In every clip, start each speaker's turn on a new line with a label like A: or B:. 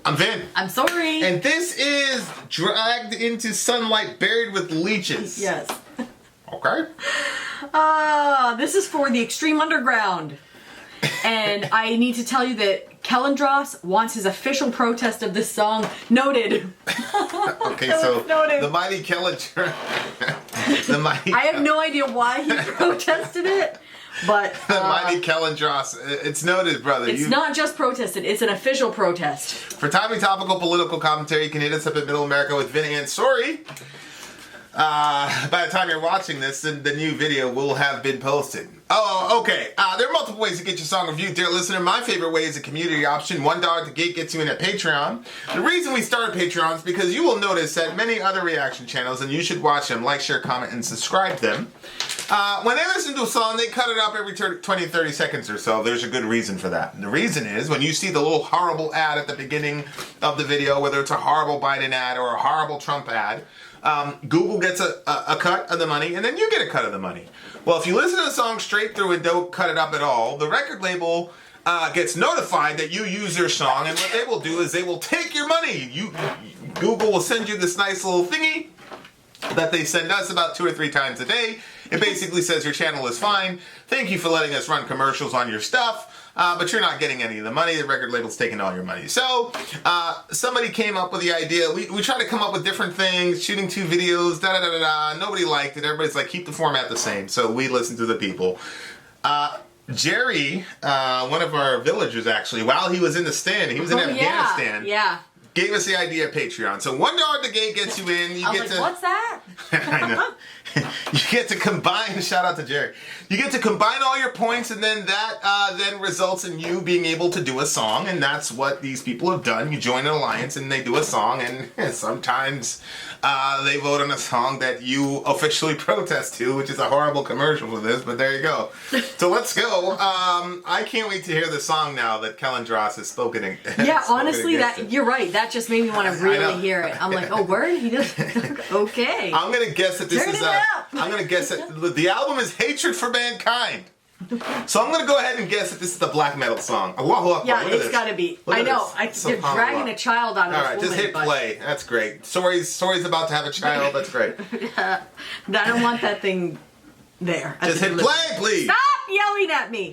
A: I'm Vin.
B: I'm Sori.
A: And this is Dragged into Sunlight Buried with Leeches.
B: Yes.
A: Okay.
B: This is for the Extreme Underground. And I need to tell you that Kellandros wants his official protest of this song noted.
A: Okay, so
B: noted.
A: the mighty Kellandros.
B: I have no idea why he protested it, but
A: the mighty Kellandros. It's noted, brother.
B: It's not just protested; it's an official protest.
A: For timely, topical, political commentary, you can hit us up at Middle America with Vin and Sori. By the time you're watching this, the new video will have been posted. Oh, okay. There are multiple ways to get your song reviewed, dear listener. My favorite way is a community option. $1 at the gate gets you in at Patreon. The reason we started Patreon is because you will notice that many other reaction channels, and you should watch them, like, share, comment, and subscribe them. When they listen to a song, they cut it up every 20, 30 seconds or so. There's a good reason for that. And the reason is when you see the little horrible ad at the beginning of the video, whether it's a horrible Biden ad or a horrible Trump ad, Google gets a cut of the money, and then you get a cut of the money. Well, if you listen to the song straight through and don't cut it up at all, the record label gets notified that you use their song, and what they will do is they will take your money. Google will send you this nice little thingy that they send us about 2 or 3 times a day. It basically says your channel is fine. Thank you for letting us run commercials on your stuff. But you're not getting any of the money. The record label's taking all your money. So, somebody came up with the idea. We tried to come up with different things, shooting 2 videos, da-da-da-da-da. Nobody liked it. Everybody's like, keep the format the same. So we listened to the people. Jerry, one of our villagers actually, while he was in the stand, he was in Afghanistan.
B: Yeah.
A: Gave us the idea of Patreon. So $1 at the gate gets you in. You get to,
B: what's that?
A: I know. You get to combine, shout out to Jerry. You get to combine all your points, and then that then results in you being able to do a song, and that's what these people have done. You join an alliance and they do a song, and sometimes they vote on a song that you officially protest to, which is a horrible commercial for this, but there you go. So let's go. I can't wait to hear the song now that Kellandros has spoken in.
B: Yeah, honestly, you're right. That just made me want to really hear it. I'm like, oh, word? He does? Okay.
A: I'm going to guess that this is... I'm going to guess that the album is Hatred for Mankind. So I'm going to go ahead and guess that this is the black metal song. Allahu Akbar.
B: Yeah, it's got to be. I know. They're dragging a child out of this woman.
A: All right, just hit play. That's great. Sori's about to have a child. That's great.
B: I don't want that thing there.
A: Just hit play, please.
B: Stop yelling at me.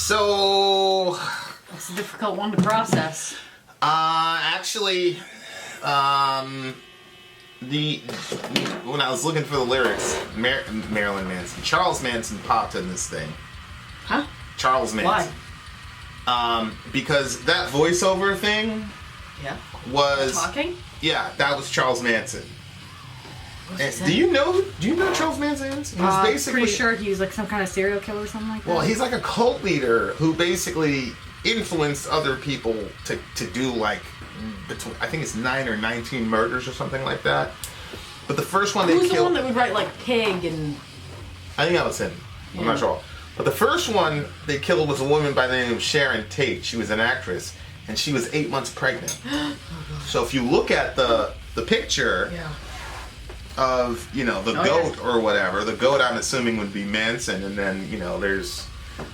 A: So,
B: It's a difficult one to process.
A: actually, when I was looking for the lyrics, Marilyn Manson, Charles Manson popped in this thing.
B: Huh?
A: Charles Manson.
B: Why?
A: Because that voiceover thing
B: Yeah.
A: was
B: Talking?
A: Yeah, that was Charles Manson.
B: What's
A: And do you know Charles Manson is? He was basically
B: pretty sure he was like some kind of serial killer or something like that.
A: well, he's like a cult leader who basically influenced other people to do like between I think it's 9 or 19 murders or something like that. But the first one
B: Who's
A: they
B: the
A: killed.
B: one that would write like pig and?
A: I think that was him. I'm not sure. But the first one they killed was a woman by the name of Sharon Tate. She was an actress, and she was 8 months pregnant. So if you look at the picture of the goat or whatever, the goat I'm assuming would be Manson, and then there's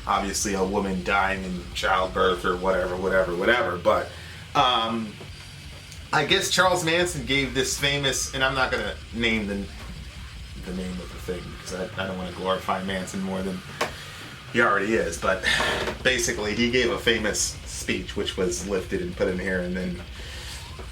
A: obviously a woman dying in childbirth or whatever. But I guess Charles Manson gave this famous, and I'm not gonna name the name of the thing because I don't want to glorify Manson more than he already is, but basically he gave a famous speech which was lifted and put in here, and then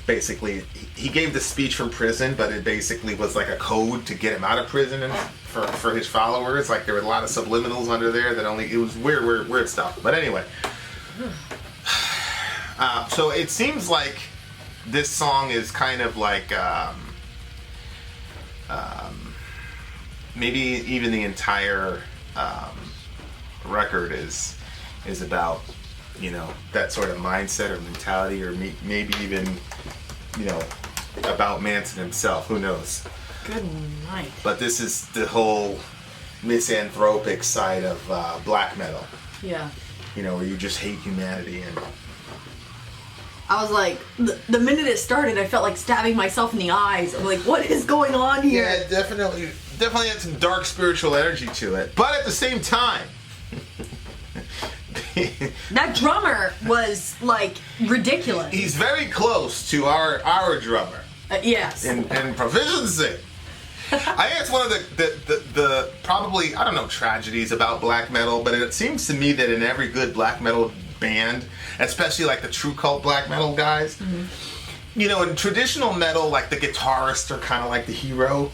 A: basically he gave the speech from prison, but it basically was like a code to get him out of prison and for his followers. Like there were a lot of subliminals under there that it was weird stuff. But anyway, so it seems like this song is kind of like maybe even the entire record is about that sort of mindset or mentality, or maybe even about Manson himself. Who knows?
B: Good night.
A: But this is the whole misanthropic side of black metal.
B: Yeah.
A: Where you just hate humanity. And
B: I was like, the minute it started, I felt like stabbing myself in the eyes. I'm like, what is going on here?
A: yeah, it definitely had some dark spiritual energy to it. But at the same time,
B: That drummer was like ridiculous.
A: he's very close to our drummer
B: Yes.
A: in proficiency. I think it's one of the probably, I don't know, tragedies about black metal, but it seems to me that in every good black metal band, especially like the true cult black metal guys, in traditional metal, like the guitarists are kind of like the hero.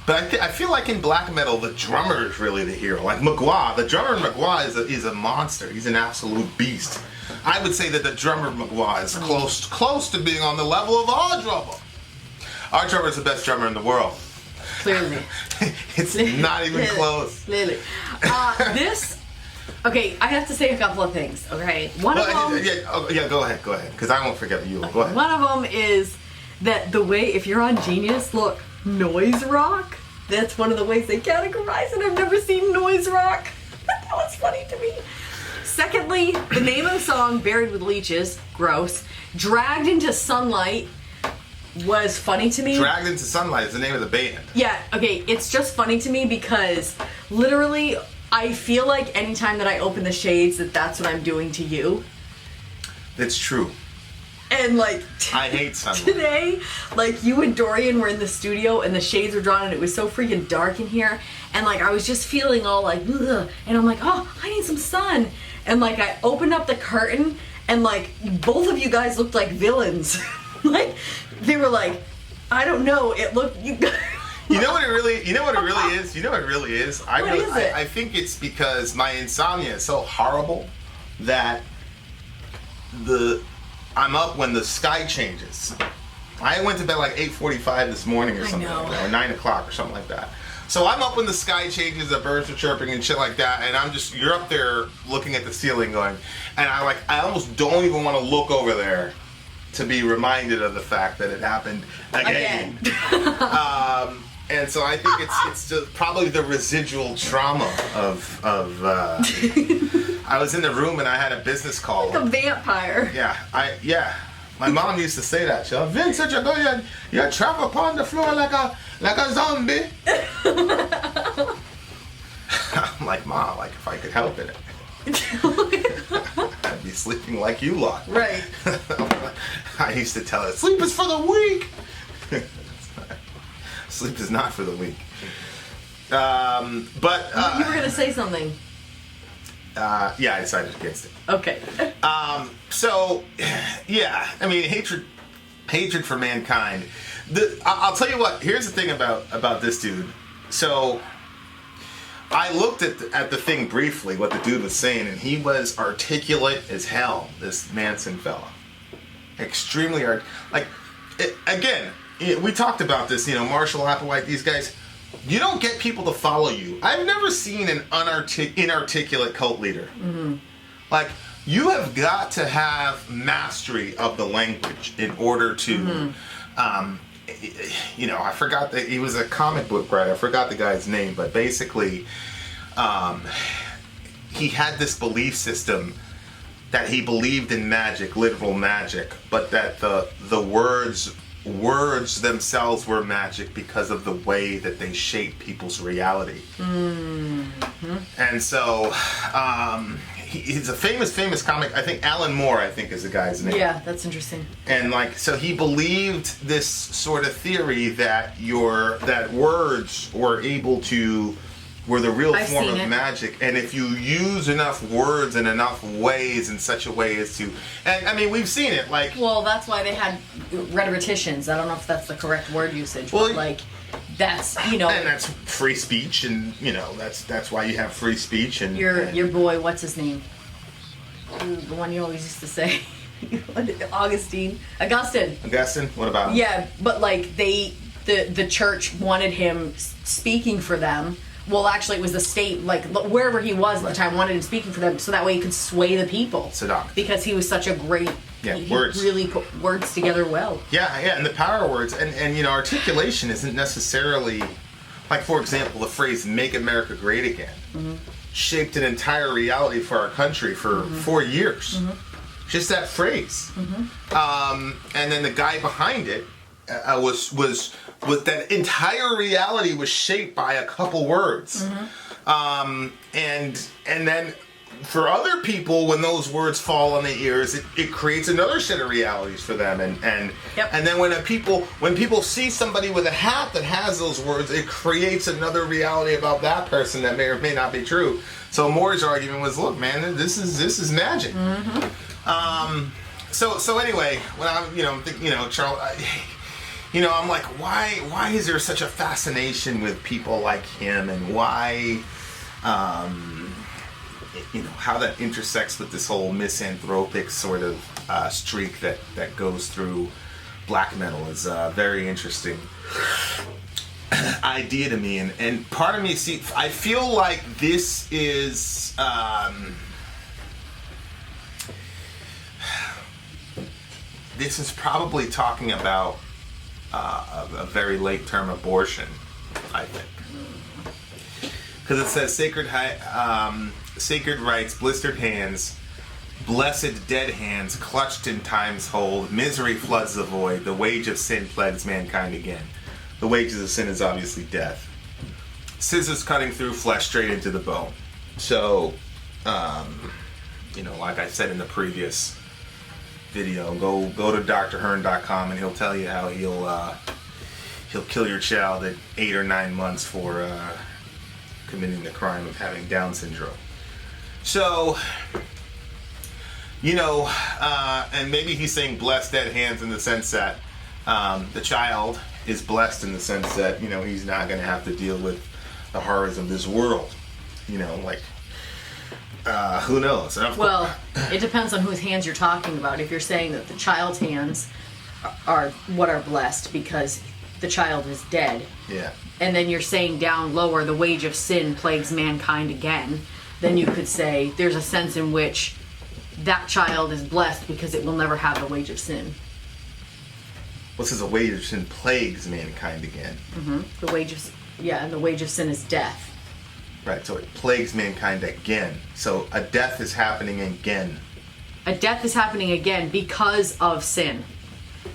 A: But I feel like in black metal, the drummer is really the hero. Like Magua, the drummer in Magua is a monster. He's an absolute beast. I would say that the drummer of Magua is close to being on the level of our drummer. Our drummer is the best drummer in the world.
B: Clearly.
A: It's not even close.
B: Clearly. Okay, I have to say a couple of things, okay? One of them...
A: Go ahead, because I won't forget you. Go ahead.
B: One of them is that the way, if you're on Genius, look, noise rock, that's one of the ways they categorize it. I've never seen noise rock. That was funny to me. Secondly, the name of the song, Buried with Leeches, gross. Dragged into Sunlight was funny to me.
A: Dragged into Sunlight is the name of the band.
B: Yeah, okay, it's just funny to me because literally I feel like anytime that I open the shades that's what I'm doing to you.
A: It's true.
B: And like
A: I hate Sunlight.
B: Today, like you and Dorian were in the studio and the shades were drawn and it was so freaking dark in here, and like I was just feeling all like ugh, and I'm like, oh, I need some sun. And like I opened up the curtain and like both of you guys looked like villains. Like they were like, I don't know, it looked you guys.
A: You know what it really is? I think it's because my insomnia is so horrible that I'm up when the sky changes. I went to bed like 8:45 this morning or something like that, or 9 o'clock or something like that. So I'm up when the sky changes, the birds are chirping and shit like that, and you're up there looking at the ceiling going, and I almost don't even want to look over there to be reminded of the fact that it happened again. And so I think it's just probably the residual trauma of I was in the room and I had a business call.
B: Like a vampire.
A: Yeah. My mom used to say that. She said, Vincent, you travel upon the floor like a zombie. I'm like, Mom, like if I could help it. I'd be sleeping like you lot.
B: Right.
A: I used to tell her, sleep is for the weak. Sleep is not for the weak. But
B: you were gonna say something.
A: yeah, I decided against it.
B: Okay.
A: So, yeah, I mean, hatred for mankind. I'll tell you what. Here's the thing about this dude. So, I looked at the thing briefly, what the dude was saying, and he was articulate as hell. This Manson fella, extremely again, we talked about this. Marshall Applewhite, these guys. You don't get people to follow you. I've never seen an inarticulate cult leader. Mm-hmm. Like, you have got to have mastery of the language in order to, I forgot that he was a comic book writer. I forgot the guy's name, but basically, he had this belief system that he believed in magic, literal magic, but that the words themselves were magic because of the way that they shape people's reality. Mm-hmm. And so, he's a famous comic. I think Alan Moore, is the guy's name.
B: Yeah, that's interesting.
A: And so he believed this sort of theory that that words were the real form of magic, and if you use enough words in enough ways in such a way as to, and I mean, we've seen it, well,
B: that's why they had rhetoricians. I don't know if that's the correct word usage, but that's and
A: that's free speech, and that's why you have free speach. And
B: your boy, what's his name? The one you always used to say, Augustine. What about him? Yeah, but the church wanted him speaking for them. Well, actually, it was the state, wherever he was at the time, wanted him speaking for them, so that way he could sway the people.
A: Saddam.
B: Because he was such a great... he
A: words.
B: Really put words together well.
A: Yeah, and the power of words. And articulation isn't necessarily... for example, the phrase, "Make America Great Again," shaped an entire reality for our country for 4 years. Just that phrase. And then the guy behind it was that entire reality was shaped by a couple words. And then for other people, when those words fall on the ears, it creates another set of realities for them. And then when people see somebody with a hat that has those words, it creates another reality about that person that may or may not be true. So Moore's argument was, look, man, this is magic. So anyway, when I'm Charles. I'm like, why is there such a fascination with people like him, and why, how that intersects with this whole misanthropic sort of streak that goes through black metal is a very interesting idea to me. And part of me, I feel like this is... this is probably talking about a very late-term abortion, I think. Because it says, sacred rites, blistered hands, blessed dead hands, clutched in time's hold, misery floods the void, the wage of sin plagues mankind again. The wages of sin is obviously death. Scissors cutting through flesh straight into the bone. So, like I said in the previous video, go to drhearn.com and he'll tell you how he'll kill your child at 8 or 9 months for committing the crime of having Down syndrome. So, and maybe he's saying blessed dead hands in the sense that the child is blessed in the sense that he's not going to have to deal with the horrors of this world. Who knows?
B: Well, it depends on whose hands you're talking about. If you're saying that the child's hands are what are blessed because the child is dead.
A: Yeah.
B: And then you're saying down lower, the wage of sin plagues mankind again. Then you could say there's a sense in which that child is blessed because it will never have the wage of sin.
A: Well, it says the wage of sin plagues mankind again.
B: Mm-hmm. And the wage of sin is death.
A: Right, so it plagues mankind again. So a death is happening again.
B: A death is happening again because of sin.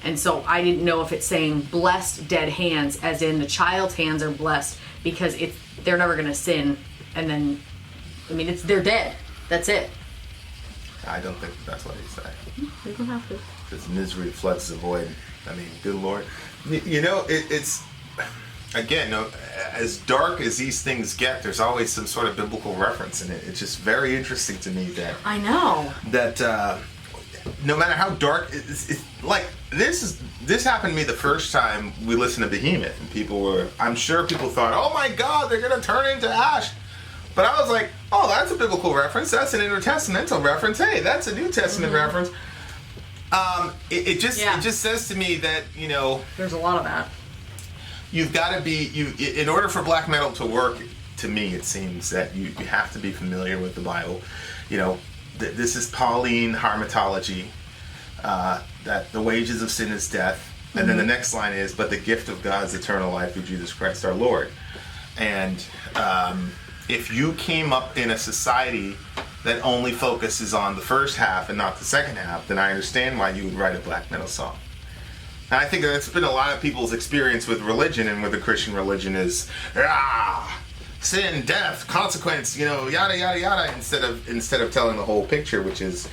B: And so I didn't know if it's saying blessed dead hands, as in the child's hands are blessed because they're never going to sin. And then, they're dead. That's it.
A: I don't think that's what he's saying.
B: You don't have to.
A: Because misery floods the void. Good Lord. It's... again, no, as dark as these things get, there's always some sort of biblical reference in it. It's just very interesting to me that
B: I know
A: that no matter how dark, it's like this happened to me the first time we listened to Behemoth, and I'm sure people thought, oh my God, they're gonna turn into ash. But I was like, oh, that's a biblical reference. That's an intertestamental reference. Hey, that's a New Testament reference. It just says to me that, you know,
B: there's a lot of that.
A: You've got to be in order for black metal to work. To me, it seems that you have to be familiar with the Bible. You know, this is Pauline harmatology. That the wages of sin is death, and then the next line is, but the gift of God is eternal life through Jesus Christ our Lord. And if you came up in a society that only focuses on the first half and not the second half, then I understand why you would write a black metal song. And I think that's been a lot of people's experience with religion and with the Christian religion is, sin, death, consequence, you know, yada yada yada, instead of telling the whole picture, which is,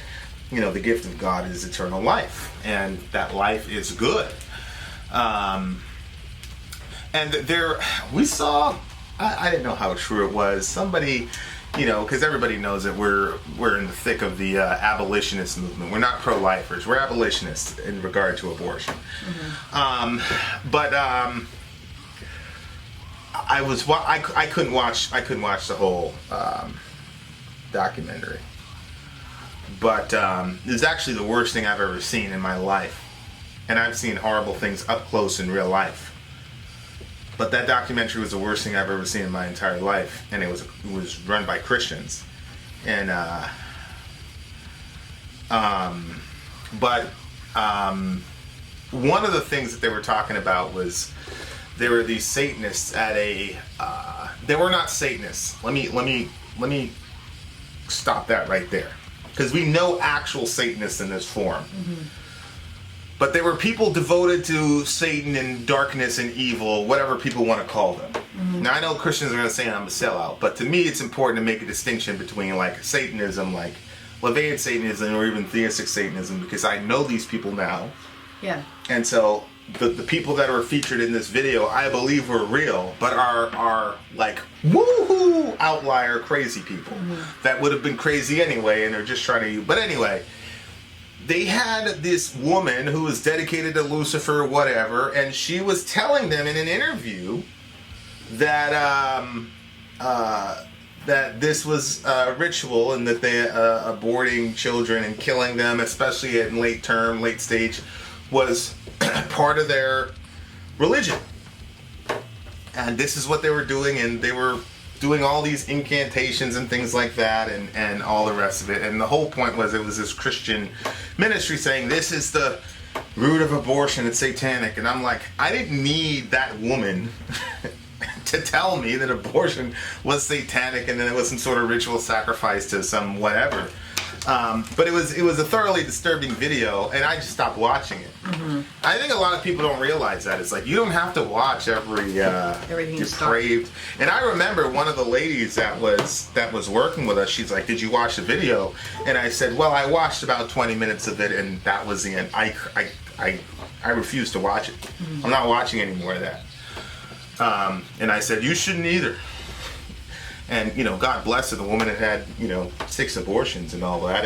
A: you know, the gift of God is eternal life, and that life is good. And we saw, I didn't know how true it was. Somebody, you know, because everybody knows that we're in the thick of the abolitionist movement. We're not pro-lifers. We're abolitionists in regard to abortion. I couldn't watch the whole documentary. But it was actually the worst thing I've ever seen in my life, and I've seen horrible things up close in real life. But that documentary was the worst thing I've ever seen in my entire life, and it was run by Christians, and one of the things that they were talking about was there were these Satanists at a they were not Satanists. Let me stop that right there, because we know actual Satanists in this form. But they were people devoted to Satan and darkness and evil, whatever people want to call them. Now, I know Christians are going to say I'm a sellout, but to me it's important to make a distinction between like Satanism, like Levian Satanism, or even theistic Satanism, because I know these people now. Yeah. And so the people that are featured in this video, I believe were real, but are like woohoo outlier crazy people that would have been crazy anyway, and they're just trying to. But anyway, they had this woman who was dedicated to Lucifer, whatever, and she was telling them in an interview that that this was a ritual, and that they aborting children and killing them, especially in late stage, was part of their religion. And this is what they were doing, and they were doing all these incantations and things like that, and all the rest of it. And the whole point was it was this Christian ministry saying this is the root of abortion, it's satanic. And I'm like, I didn't need that woman to tell me that abortion was satanic and then it was some sort of ritual sacrifice to some whatever. But it was a thoroughly disturbing video, and I just stopped watching it. I think a lot of people don't realize that. It's like, you don't have to watch every depraved. And I remember one of the ladies that was working with us, she's like, did you watch the video? And I said, well, I watched about 20 minutes of it, and that was the end. I refused to watch it. I'm not watching any more of that. And I said, you shouldn't either. And, you know, God bless her, the woman had 6 abortions and all that,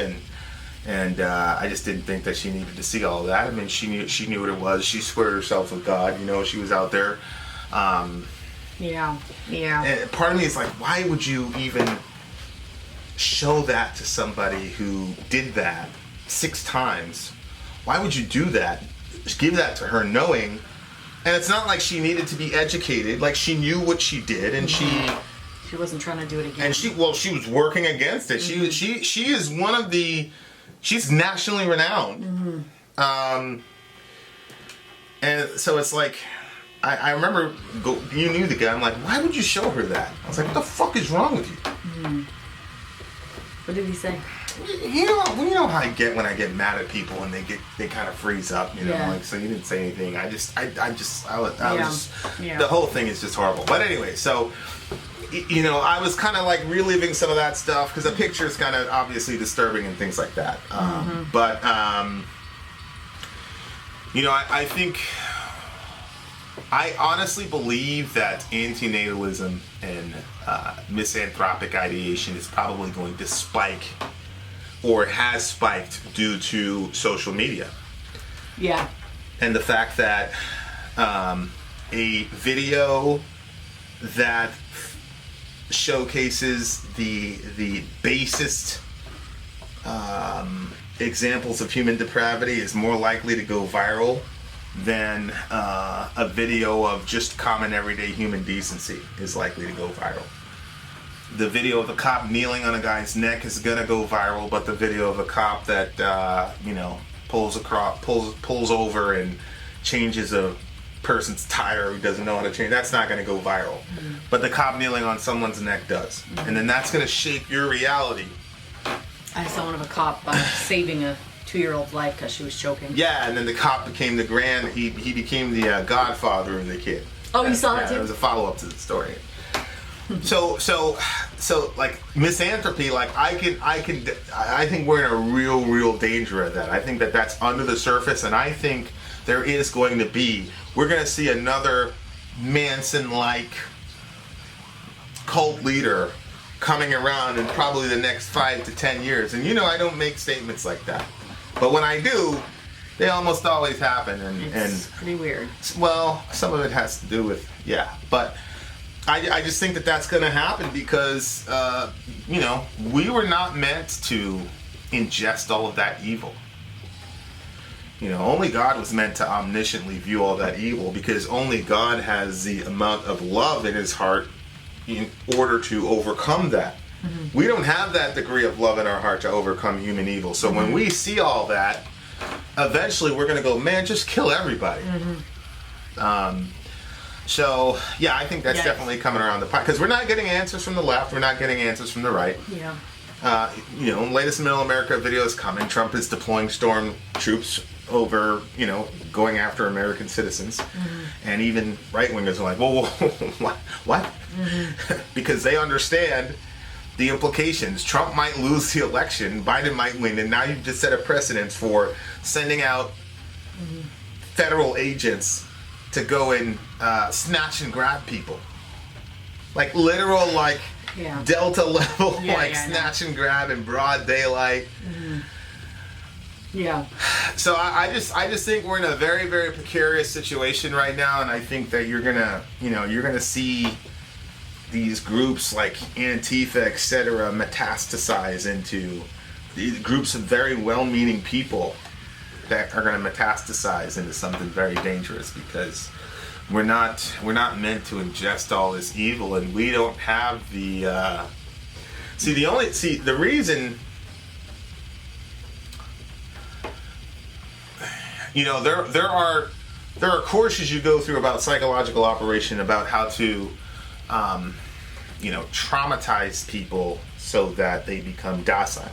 A: and I just didn't think that she needed to see all that. I mean, she knew what it was. She squared herself with God. You know, she was out there. Yeah. And part of me is like, why would you even show that to somebody who did that 6 times? Why would you do that? Just give that to her knowing, and it's not like she needed to be educated. Like, she knew what she did, and she
B: wasn't trying to do it again.
A: And she was working against it. She is one of the, she's nationally renowned. And so it's like, I remember, you knew the guy, I'm like, why would you show her that? I was like, what the fuck is wrong with you?
B: What did he say?
A: You know how I get when I get mad at people and they kind of freeze up, you know, like, so you didn't say anything. I was the whole thing is just horrible. But anyway, so, you know, I was kind of like reliving some of that stuff, because the picture is kind of obviously disturbing and things like that. But, you know, I think I honestly believe that antinatalism and misanthropic ideation is probably going to spike, or has spiked, due to social media.
B: Yeah.
A: And the fact that a video that showcases the basest examples of human depravity is more likely to go viral than a video of just common everyday human decency is likely to go viral. The video of a cop kneeling on a guy's neck is gonna go viral, but the video of a cop that pulls over and changes a person's tire who doesn't know how to change, that's not gonna go viral. Mm-hmm. But the cop kneeling on someone's neck does. Mm-hmm. And then that's gonna shape your reality.
B: I saw one of a cop saving a 2-year-old's life because she was choking.
A: Yeah, and then the cop became he became the godfather of the kid.
B: Oh, you saw that too?
A: It was a follow-up to the story. So like misanthropy, like I think we're in a real danger of that. I think that that's under the surface, and I think there is going to be, we're going to see another Manson-like cult leader coming around in probably the next 5 to 10 years. And I don't make statements like that, but when I do, they almost always happen.
B: It's pretty weird.
A: Well, some of it has to do with, but I just think that that's going to happen because, we were not meant to ingest all of that evil. Only God was meant to omnisciently view all that evil, because only God has the amount of love in his heart in order to overcome that. Mm-hmm. We don't have that degree of love in our heart to overcome human evil. So when we see all that, eventually we're going to go, man, just kill everybody. Mm-hmm. So, I think that's definitely coming around the pipe, because we're not getting answers from the left, we're not getting answers from the right.
B: Yeah.
A: Latest Middle America video is coming. Trump is deploying storm troops over, going after American citizens. Mm-hmm. And even right-wingers are like, whoa, what? Mm-hmm. Because they understand the implications. Trump might lose the election, Biden might win, and now you've just set a precedent for sending out federal agents to go and snatch and grab people. Like literal, Delta level, snatch and grab in broad daylight.
B: Mm-hmm. Yeah.
A: So I just think we're in a very, very precarious situation right now, and I think that you're gonna see these groups like Antifa, etc., metastasize into these groups of very well-meaning people that are going to metastasize into something very dangerous, because we're not meant to ingest all this evil, and we don't have the the reason, there are courses you go through about psychological operation, about how to traumatize people so that they become docile.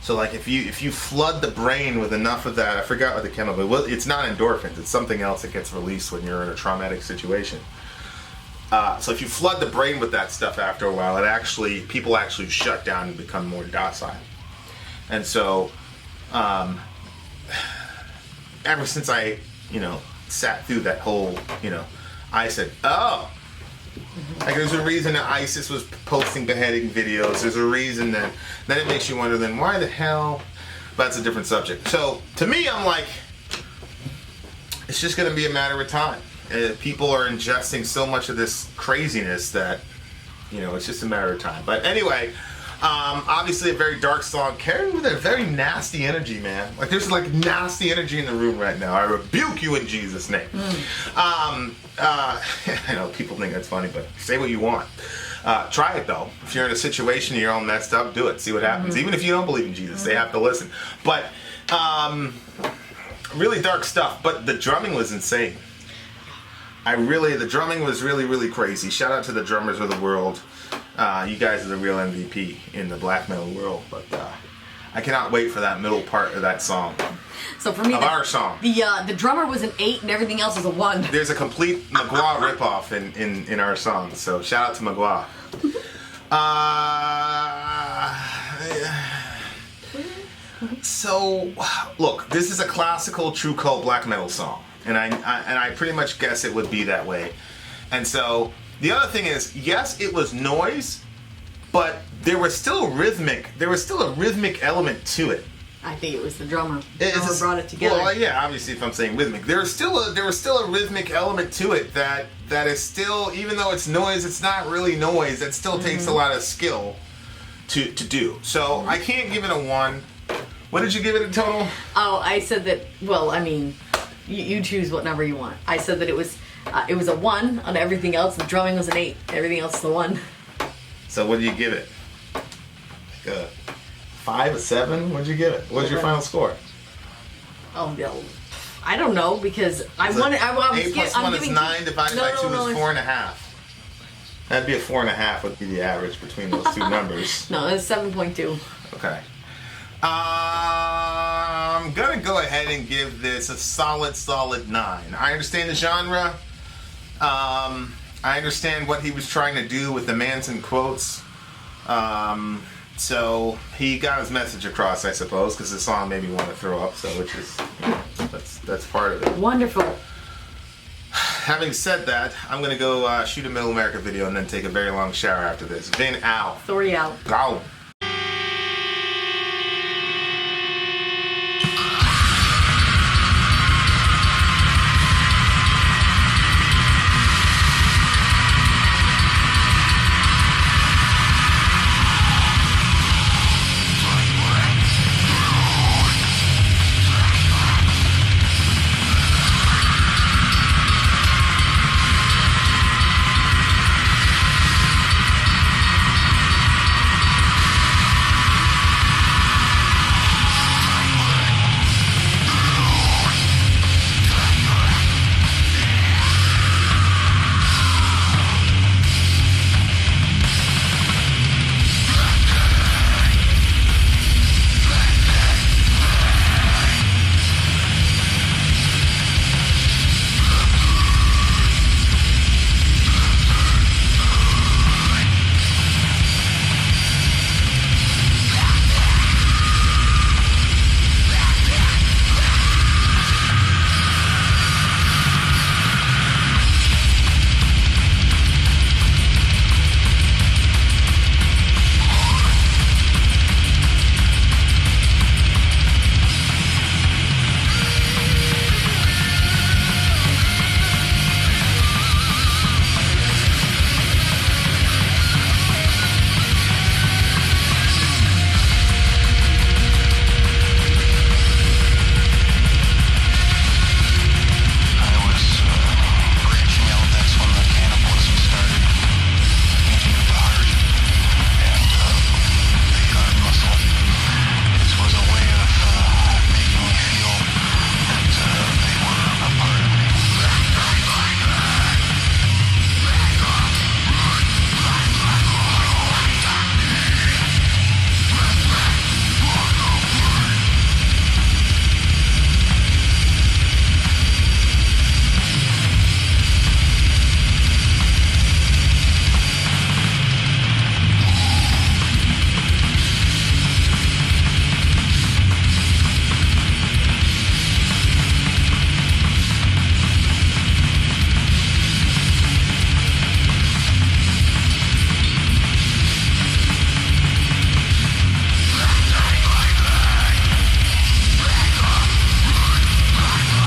A: So like if you flood the brain with enough of that, I forgot what the chemical, it's not endorphins, it's something else that gets released when you're in a traumatic situation. So if you flood the brain with that stuff after a while, people actually shut down and become more docile. And so, ever since I, sat through that whole, I said, oh, like there's a reason that ISIS was posting beheading videos. There's a reason that, then it makes you wonder, then why the hell? But that's a different subject. So to me, I'm like, it's just going to be a matter of time. People are ingesting so much of this craziness that, it's just a matter of time. But anyway, obviously a very dark song, carrying with a very nasty energy, man. Like there's nasty energy in the room right now. I rebuke you in Jesus' name. I know people think that's funny, but say what you want. Try it though. If you're in a situation you're all messed up, do it. See what happens. Even if you don't believe in Jesus, they have to listen. But really dark stuff. But the drumming was insane. The drumming was really, really crazy. Shout out to the drummers of the world. You guys are the real MVP in the black metal world. But I cannot wait for that middle part of that song.
B: So for me,
A: our song.
B: The drummer was an 8 and everything else was a 1.
A: There's a complete Magua ripoff in our song. So shout out to Magua. So look, this is a classical true cult black metal song. and I pretty much guess it would be that way. And so the other thing is, yes, it was noise, but there was still a rhythmic element to it.
B: I think it was the drummer. The drummer brought it together.
A: Well, yeah, obviously, if I'm saying rhythmic, there was still a rhythmic element to it that is still, even though it's noise, it's not really noise. It still takes a lot of skill to do. So I can't give it a 1. What did you give it in total?
B: Oh, I said that. Well, I mean, you choose what number you want. I said that it was a 1 on everything else. The drumming was an 8. Everything else is a 1.
A: So what do you give it? Like a 5, a 7? What did you give it? What was your final score?
B: Oh no, I don't know because I
A: It's
B: wanted. I was
A: 8 plus 1 is 9 divided by 2 is 4.5. That'd be a 4.5 would be the average between those two numbers.
B: No, it's 7.2.
A: Okay. I'm gonna go ahead and give this a solid 9. I understand the genre. I understand what he was trying to do with the Manson quotes. So he got his message across, I suppose, because the song made me want to throw up. So, which is, that's part of it.
B: Wonderful.
A: Having said that, I'm gonna go shoot a Middle America video and then take a very long shower after this. Vin out.
B: Sori out.
A: Go.